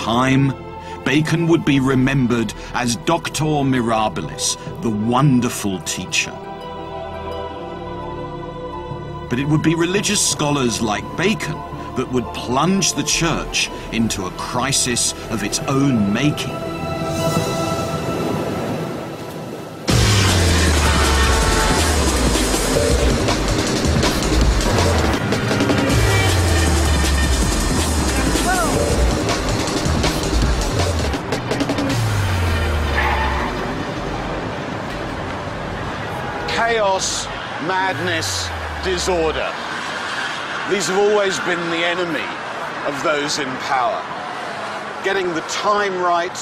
time, Bacon would be remembered as Doctor Mirabilis, the wonderful teacher. But it would be religious scholars like Bacon that would plunge the church into a crisis of its own making. Chaos, madness, disorder. These have always been the enemy of those in power. Getting the time right,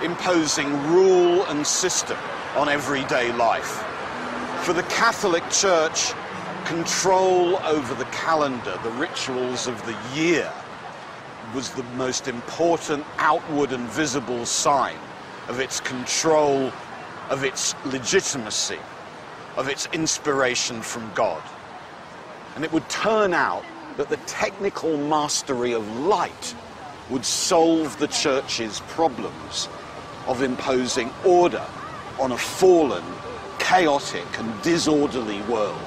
imposing rule and system on everyday life. For the Catholic Church, control over the calendar, the rituals of the year, was the most important outward and visible sign of its control, of its legitimacy, of its inspiration from God. And it would turn out that the technical mastery of light would solve the church's problems of imposing order on a fallen, chaotic and disorderly world.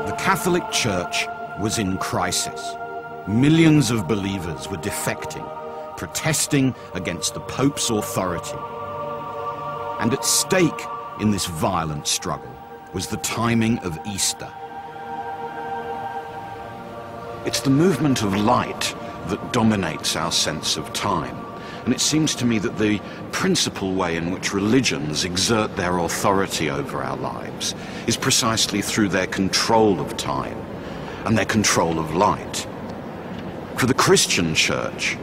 The Catholic Church was in crisis. Millions of believers were defecting, protesting against the Pope's authority. And at stake in this violent struggle was the timing of Easter. It's the movement of light that dominates our sense of time. And it seems to me that the principal way in which religions exert their authority over our lives is precisely through their control of time and their control of light. For the Christian Church,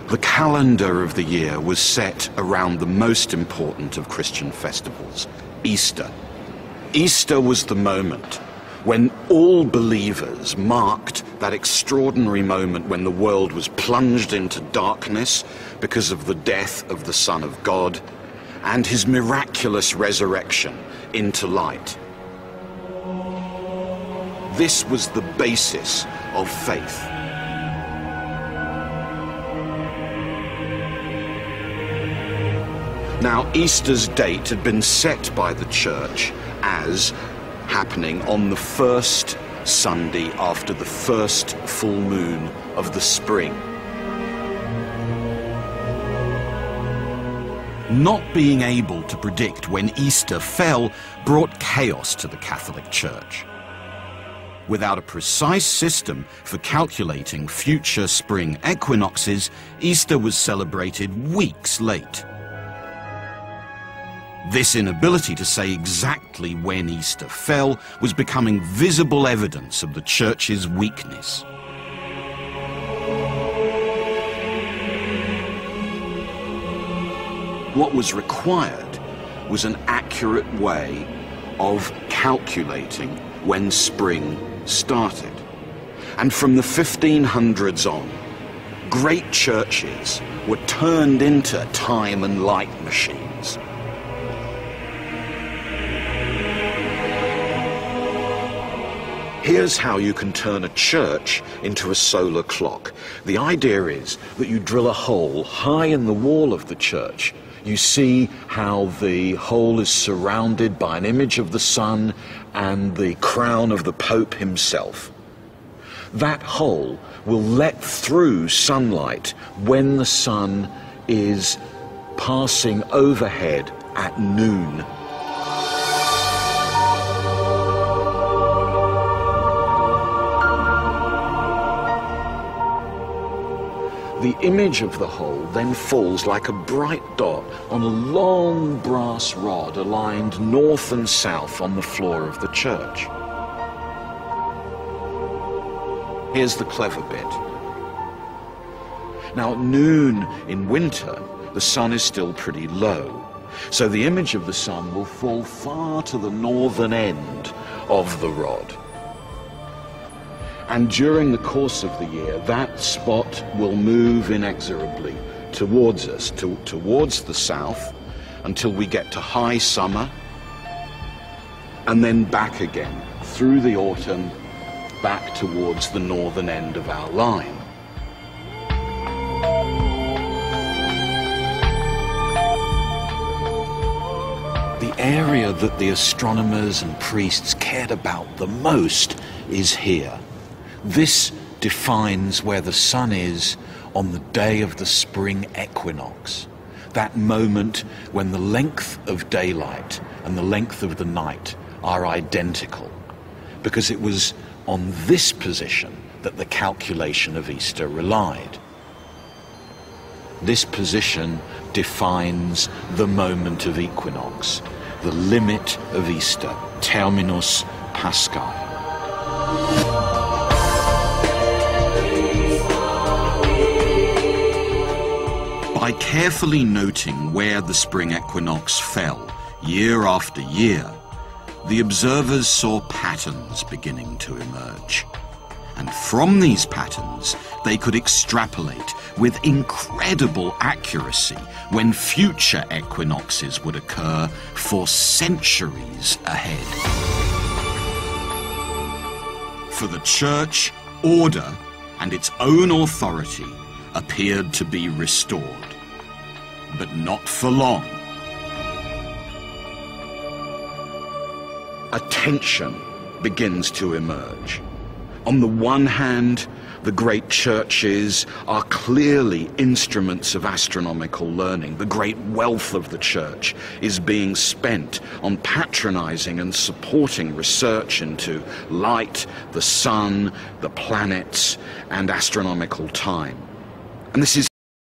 the calendar of the year was set around the most important of Christian festivals, Easter. Easter was the moment when all believers marked that extraordinary moment when the world was plunged into darkness because of the death of the Son of God and his miraculous resurrection into light. This was the basis of faith. Now, Easter's date had been set by the Church as happening on the first Sunday after the first full moon of the spring. Not being able to predict when Easter fell brought chaos to the Catholic Church. Without a precise system for calculating future spring equinoxes, Easter was celebrated weeks late. This inability to say exactly when Easter fell was becoming visible evidence of the Church's weakness. What was required was an accurate way of calculating when spring started. And from the 1500s on, great churches were turned into time and light machines. Here's how you can turn a church into a solar clock. The idea is that you drill a hole high in the wall of the church. You see how the hole is surrounded by an image of the sun and the crown of the Pope himself. That hole will let through sunlight when the sun is passing overhead at noon. The image of the hole then falls like a bright dot on a long brass rod aligned north and south on the floor of the church. Here's the clever bit. Now, at noon in winter, the sun is still pretty low, so the image of the sun will fall far to the northern end of the rod. And during the course of the year, that spot will move inexorably towards us, towards the south, until we get to high summer, and then back again, through the autumn, back towards the northern end of our line. The area that the astronomers and priests cared about the most is here. This defines where the sun is on the day of the spring equinox, that moment when the length of daylight and the length of the night are identical, because it was on this position that the calculation of Easter relied. This position defines the moment of equinox, the limit of Easter, terminus paschae. By carefully noting where the spring equinox fell, year after year, the observers saw patterns beginning to emerge. And from these patterns, they could extrapolate with incredible accuracy when future equinoxes would occur for centuries ahead. For the Church, order and its own authority appeared to be restored, but not for long. A tension begins to emerge. On the one hand, the great churches are clearly instruments of astronomical learning. The great wealth of the church is being spent on patronizing and supporting research into light, the sun, the planets, and astronomical time. And this is